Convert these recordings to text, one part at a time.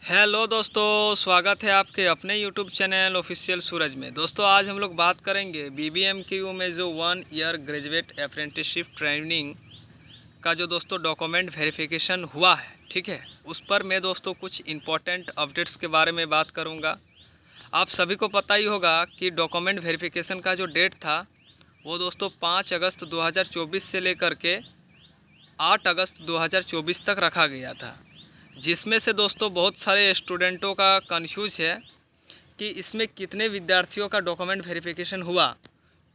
Hello दोस्तों, स्वागत है आपके अपने यूट्यूब चैनल ऑफिशियल सूरज में। दोस्तों आज हम लोग बात करेंगे बीबीएमक्यू में जो 1 ईयर ग्रेजुएट अप्रेंटिसशिप ट्रेनिंग का जो दोस्तों डॉक्यूमेंट वेरिफिकेशन हुआ है, ठीक है, उस पर मैं दोस्तों कुछ इम्पोर्टेंट अपडेट्स के बारे में बात करूंगा। आप सभी को पता ही होगा कि डॉक्यूमेंट वेरिफिकेशन का जो डेट था वो दोस्तों 5 अगस्त 2024 से लेकर के 8 अगस्त 2024 तक रखा गया था, जिसमें से दोस्तों बहुत सारे स्टूडेंटों का कंफ्यूज है कि इसमें कितने विद्यार्थियों का डॉक्यूमेंट वेरिफिकेशन हुआ।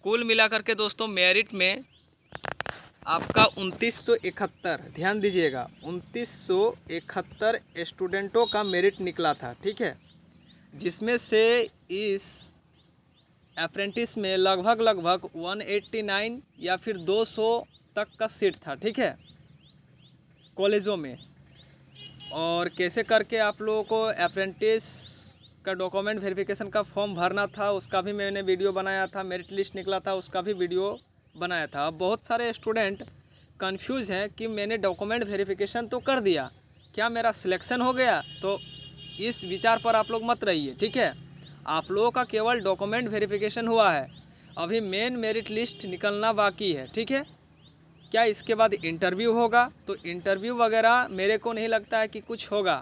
कुल मिलाकर के दोस्तों मेरिट में आपका 2971, ध्यान दीजिएगा, 2971 स्टूडेंटों का मेरिट निकला था, ठीक है, जिसमें से इस अप्रेंटिस में लगभग 189 या फिर 200 तक का सीट था, ठीक है, कॉलेजों में। और कैसे करके आप लोगों को अप्रेंटिस का डॉक्यूमेंट वेरिफिकेशन का फॉर्म भरना था उसका भी मैंने वीडियो बनाया था, मेरिट लिस्ट निकला था उसका भी वीडियो बनाया था। अब बहुत सारे स्टूडेंट कंफ्यूज हैं कि मैंने डॉक्यूमेंट वेरिफिकेशन तो कर दिया, क्या मेरा सिलेक्शन हो गया? तो इस विचार पर आप लोग मत रहिए, ठीक है। आप लोगों का केवल डॉक्यूमेंट वेरिफिकेशन हुआ है, अभी मेन मेरिट लिस्ट निकलना बाकी है, ठीक है। क्या इसके बाद इंटरव्यू होगा? तो इंटरव्यू वगैरह मेरे को नहीं लगता है कि कुछ होगा।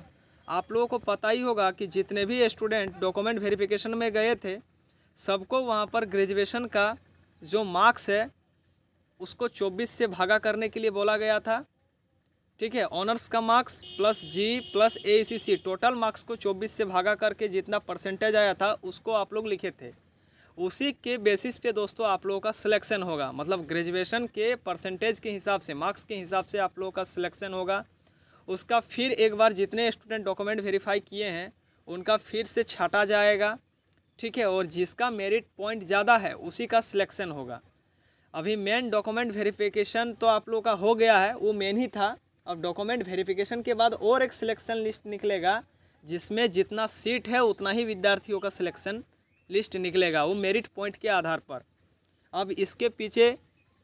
आप लोगों को पता ही होगा कि जितने भी स्टूडेंट डॉक्यूमेंट वेरिफिकेशन में गए थे सबको वहाँ पर ग्रेजुएशन का जो मार्क्स है उसको 24 से भागा करने के लिए बोला गया था, ठीक है। ऑनर्स का मार्क्स प्लस जी प्लस ACC टोटल मार्क्स को 24 से भागा करके जितना परसेंटेज आया था उसको आप लोग लिखे थे। उसी के बेसिस पे दोस्तों आप लोगों का सिलेक्शन होगा, मतलब ग्रेजुएशन के परसेंटेज के हिसाब से, मार्क्स के हिसाब से आप लोगों का सिलेक्शन होगा। उसका फिर एक बार जितने स्टूडेंट डॉक्यूमेंट वेरीफाई किए हैं उनका फिर से छाटा जाएगा, ठीक है, और जिसका मेरिट पॉइंट ज़्यादा है उसी का सिलेक्शन होगा। अभी मेन डॉक्यूमेंट वेरिफिकेशन तो आप लोगों का हो गया है, वो मेन ही था। अब डॉक्यूमेंट वेरिफिकेशन के बाद और एक सिलेक्शन लिस्ट निकलेगा जिसमें जितना सीट है उतना ही विद्यार्थियों का सिलेक्शन लिस्ट निकलेगा, वो मेरिट पॉइंट के आधार पर। अब इसके पीछे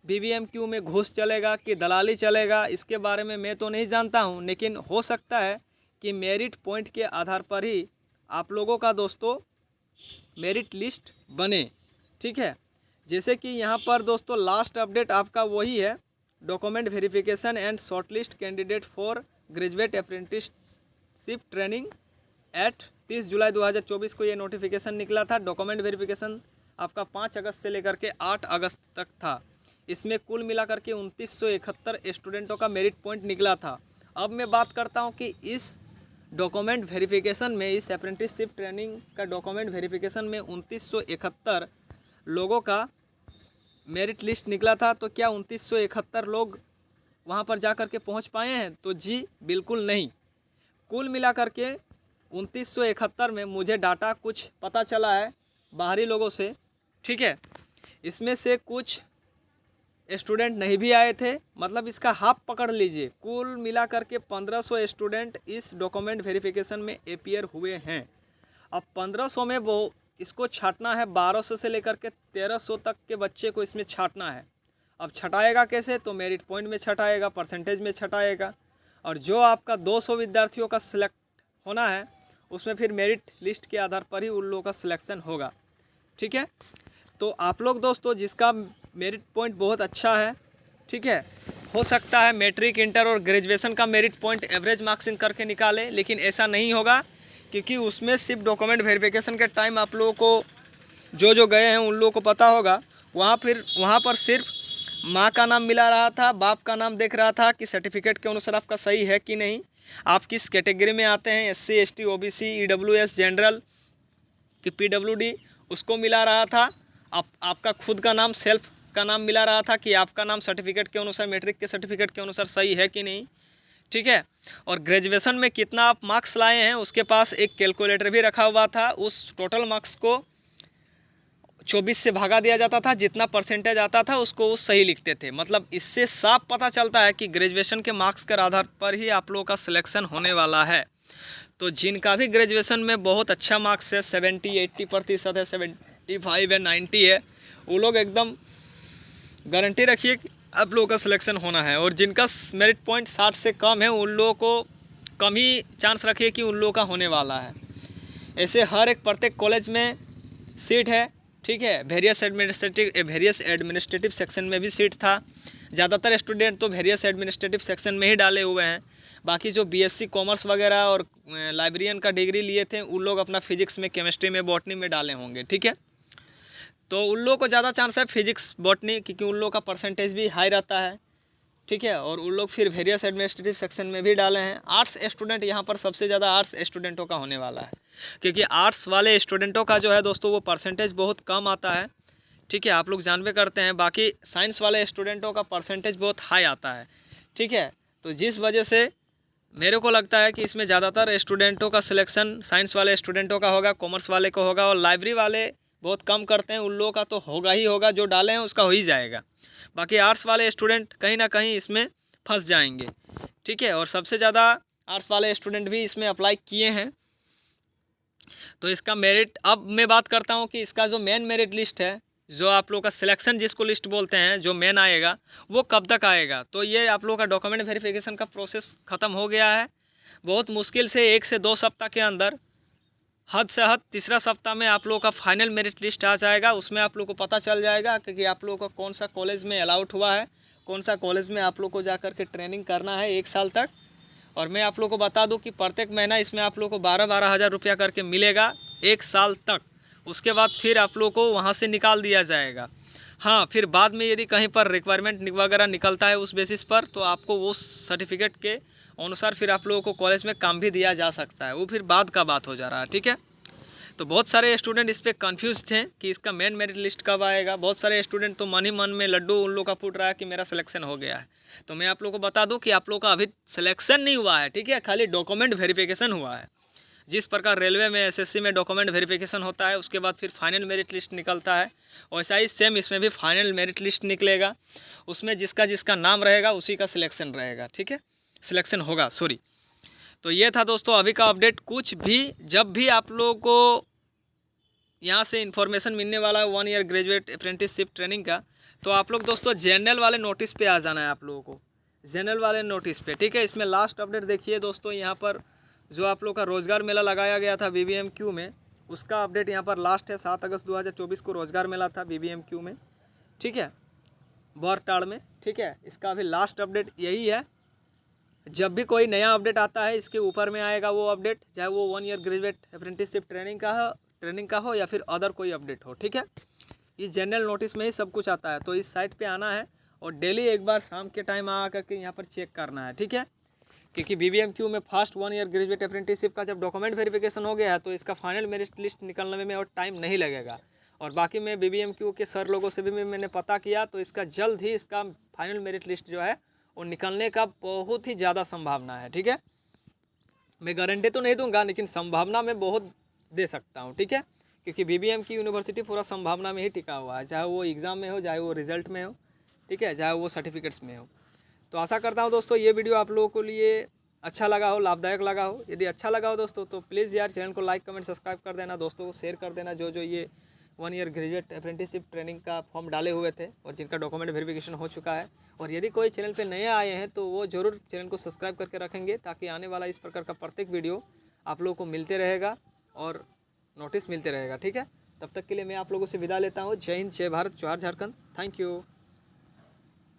बीबीएमक्यू में घूस चलेगा कि दलाली चलेगा, इसके बारे में मैं तो नहीं जानता हूँ, लेकिन हो सकता है कि मेरिट पॉइंट के आधार पर ही आप लोगों का दोस्तों मेरिट लिस्ट बने, ठीक है। जैसे कि यहाँ पर दोस्तों लास्ट अपडेट आपका वही है, document verification and shortlist candidate for graduate apprenticeship training at 30 जुलाई 2024 को ये नोटिफिकेशन निकला था। डॉक्यूमेंट वेरिफिकेशन आपका 5 अगस्त से लेकर के 8 अगस्त तक था। इसमें कुल मिलाकर के 2971 स्टूडेंटों का मेरिट पॉइंट निकला था। अब मैं बात करता हूँ कि इस डॉक्यूमेंट वेरिफिकेशन में, इस अप्रेंटिसशिप ट्रेनिंग का डॉक्यूमेंट वेरिफिकेशन में 2971 लोगों का मेरिट लिस्ट निकला था। तो क्या 2971 लोग वहाँ पर जा कर के पहुँच पाए हैं? तो जी बिल्कुल नहीं। कुल मिलाकर के 2971 में मुझे डाटा कुछ पता चला है बाहरी लोगों से, ठीक है, इसमें से कुछ स्टूडेंट नहीं भी आए थे, मतलब इसका हाफ पकड़ लीजिए। कुल मिलाकर के 1500 स्टूडेंट इस डॉक्यूमेंट वेरिफिकेशन में अपीयर हुए हैं। अब 1500 में वो इसको छाटना है, 1200 से लेकर के 1300 तक के बच्चे को इसमें छाटना है। अब छटाएगा कैसे? तो मेरिट पॉइंट में छटाएगा, परसेंटेज में छटाएगा, और जो आपका 200 विद्यार्थियों का सिलेक्ट होना है उसमें फिर मेरिट लिस्ट के आधार पर ही उन लोगों का सिलेक्शन होगा, ठीक है। तो आप लोग दोस्तों जिसका मेरिट पॉइंट बहुत अच्छा है, ठीक है, हो सकता है मैट्रिक, इंटर और ग्रेजुएशन का मेरिट पॉइंट एवरेज मार्क्सिंग करके निकाले, लेकिन ऐसा नहीं होगा क्योंकि उसमें सिर्फ डॉक्यूमेंट वेरिफिकेशन के टाइम आप लोगों को जो गए हैं उन लोगों को पता होगा, वहाँ पर सिर्फ माँ का नाम मिला रहा था, बाप का नाम देख रहा था कि सर्टिफिकेट के अनुसार आपका सही है कि नहीं, आप किस कैटेगरी में आते हैं, SC ST OBC EWS general कि PWD, उसको मिला रहा था। आपका खुद का नाम, सेल्फ का नाम मिला रहा था कि आपका नाम सर्टिफिकेट के अनुसार, मैट्रिक के सर्टिफिकेट के अनुसार सही है कि नहीं, ठीक है। और ग्रेजुएशन में कितना आप मार्क्स लाए हैं उसके पास एक कैलकुलेटर भी रखा हुआ था, उस टोटल मार्क्स को 24 से भागा दिया जाता था, जितना परसेंटेज आता था उसको वो सही लिखते थे। मतलब इससे साफ पता चलता है कि ग्रेजुएशन के मार्क्स के आधार पर ही आप लोगों का सिलेक्शन होने वाला है। तो जिनका भी ग्रेजुएशन में बहुत अच्छा मार्क्स है, 70-80% है, 75 है, 90 है, वो लोग एकदम गारंटी रखिए कि आप लोगों का सिलेक्शन होना है। और जिनका मेरिट पॉइंट 60 से कम है उन लोगों को कम ही चांस रखिए कि उन लोगों का होने वाला है। ऐसे हर एक प्रत्येक कॉलेज में सीट है, ठीक है। वेरियस एडमिनिस्ट्रेटिव सेक्शन में भी सीट था। ज़्यादातर स्टूडेंट तो वेरियस एडमिनिस्ट्रेटिव सेक्शन में ही डाले हुए हैं। बाकी जो बीएससी कॉमर्स वगैरह और लाइब्रेरियन का डिग्री लिए थे उन लोग अपना फिजिक्स में, केमिस्ट्री में, बॉटनी में डाले होंगे, ठीक है। तो उन लोगों को ज़्यादा चांस है फिजिक्स बॉटनी, क्योंकि उन लोगों का परसेंटेज भी हाई रहता है, ठीक है। और उन लोग फिर वेरियस एडमिनिस्ट्रेटिव सेक्शन में भी डाले हैं। आर्ट्स स्टूडेंट यहाँ पर सबसे ज़्यादा आर्ट्स स्टूडेंटों का होने वाला है, क्योंकि आर्ट्स वाले स्टूडेंटों का जो है दोस्तों वो परसेंटेज बहुत कम आता है, ठीक है। आप लोग जानबे करते हैं। बाकी साइंस वाले स्टूडेंटों का परसेंटेज बहुत हाई आता है, ठीक है। तो जिस वजह से मेरे को लगता है कि इसमें ज़्यादातर स्टूडेंटों का सिलेक्शन साइंस वाले स्टूडेंटों का होगा, कॉमर्स वाले को होगा, और लाइब्रेरी वाले बहुत कम करते हैं, उन लोगों का तो होगा ही होगा, जो डाले हैं उसका हो ही जाएगा। बाकी आर्ट्स वाले स्टूडेंट कहीं ना कहीं इसमें फंस जाएंगे, ठीक है। और सबसे ज़्यादा आर्ट्स वाले स्टूडेंट भी इसमें अप्लाई किए हैं। तो इसका मेरिट, अब मैं बात करता हूँ कि इसका जो मेन मेरिट लिस्ट है, जो आप लोग का सिलेक्शन जिसको लिस्ट बोलते हैं, जो मेन आएगा वो कब तक आएगा। तो ये आप लोग का डॉक्यूमेंट वेरिफिकेशन का प्रोसेस ख़त्म हो गया है। बहुत मुश्किल से 1 से 2 सप्ताह के अंदर, हद से हद तीसरा सप्ताह में आप लोगों का फाइनल मेरिट लिस्ट आ जाएगा। उसमें आप लोग को पता चल जाएगा कि आप लोगों का कौन सा कॉलेज में अलाउड हुआ है, कौन सा कॉलेज में आप लोग को जा कर के ट्रेनिंग करना है 1 साल तक। और मैं आप लोग को बता दूं कि प्रत्येक महीना इसमें आप लोग को 12-12 हज़ार रुपया करके मिलेगा 1 साल तक। उसके बाद फिर आप लोग को वहाँ से निकाल दिया जाएगा। हाँ, फिर बाद में यदि कहीं पर रिक्वायरमेंट वगैरह निकलता है उस बेसिस पर, तो आपको वो सर्टिफिकेट के अनुसार फिर आप लोगों को कॉलेज में काम भी दिया जा सकता है। वो फिर बाद का बात हो जा रहा है, ठीक है। तो बहुत सारे स्टूडेंट इस पर कन्फ्यूज थे कि इसका मेन मेरिट लिस्ट कब आएगा। बहुत सारे स्टूडेंट तो मन ही मन में लड्डू उन लोग का फूट रहा है कि मेरा सिलेक्शन हो गया है। तो मैं आप लोगों को बता दूं कि आप लोग का अभी सिलेक्शन नहीं हुआ है, ठीक है, खाली डॉक्यूमेंट वेरिफिकेशन हुआ है। जिस प्रकार रेलवे में, एसएससी में डॉक्यूमेंट वेरिफिकेशन होता है, उसके बाद फिर फाइनल मेरिट लिस्ट निकलता है, वैसा ही सेम इसमें भी फाइनल मेरिट लिस्ट निकलेगा। उसमें जिसका जिसका नाम रहेगा उसी का सिलेक्शन रहेगा, ठीक है, सिलेक्शन होगा, सॉरी। तो ये था दोस्तों अभी का अपडेट। कुछ भी जब भी आप लोगों को यहाँ से इन्फॉर्मेशन मिलने वाला है 1 ईयर ग्रेजुएट अप्रेंटिसशिप ट्रेनिंग का, तो आप लोग दोस्तों जनरल वाले नोटिस पे आ जाना है आप लोगों को, जनरल वाले नोटिस पे, ठीक है। इसमें लास्ट अपडेट देखिए दोस्तों, यहाँ पर जो आप लोग का रोज़गार मेला लगाया गया था BBMQ में, उसका अपडेट यहाँ पर लास्ट है। 7 अगस्त 2024 को रोज़गार मेला था BBMQ में, ठीक है, बौरटाड़ में, ठीक है। इसका अभी लास्ट अपडेट यही है। जब भी कोई नया अपडेट आता है इसके ऊपर में आएगा वो अपडेट, चाहे वो 1 ईयर ग्रेजुएट अप्रेंटिसशिप ट्रेनिंग का हो या फिर अदर कोई अपडेट हो, ठीक है। ये जनरल नोटिस में ही सब कुछ आता है। तो इस साइट पे आना है और डेली एक बार शाम के टाइम आ करके यहाँ पर चेक करना है, ठीक है। क्योंकि BBMQ में फर्स्ट 1 ईयर ग्रेजुएट अप्रेंटिसशिप का जब डॉक्यूमेंट वेरिफिकेशन हो गया है तो इसका फाइनल मेरिट लिस्ट निकलने में और टाइम नहीं लगेगा। और बाकी मैं BBMQ के सर लोगों से भी मैंने पता किया, तो इसका जल्द ही इसका फाइनल मेरिट लिस्ट जो है वो निकलने का बहुत ही ज़्यादा संभावना है, ठीक है। मैं गारंटी तो नहीं दूंगा, लेकिन संभावना मैं बहुत दे सकता हूँ, ठीक है। क्योंकि BBMQ यूनिवर्सिटी पूरा संभावना में ही टिका हुआ है, चाहे वो एग्ज़ाम में हो, चाहे वो रिजल्ट में हो, ठीक है, चाहे वो सर्टिफिकेट्स में हो। तो आशा करता हूँ दोस्तों ये वीडियो आप लोगों के लिए अच्छा लगा हो, लाभदायक लगा हो। यदि अच्छा लगा हो दोस्तों तो प्लीज़ यार चैनल को लाइक, कमेंट, सब्सक्राइब कर देना, दोस्तों को शेयर कर देना जो ये 1 ईयर ग्रेजुएट अप्रेंटिसशिप ट्रेनिंग का फॉर्म डाले हुए थे और जिनका डॉक्यूमेंट वेरिफिकेशन हो चुका है। और यदि कोई चैनल पे नए आए हैं तो वो ज़रूर चैनल को सब्सक्राइब करके रखेंगे, ताकि आने वाला इस प्रकार का प्रत्येक वीडियो आप लोगों को मिलते रहेगा और नोटिस मिलते रहेगा, ठीक है। तब तक के लिए मैं आप लोगों से विदा लेता हूँ। जय हिंद, जय भारत, जोहार झारखंड। Thank you.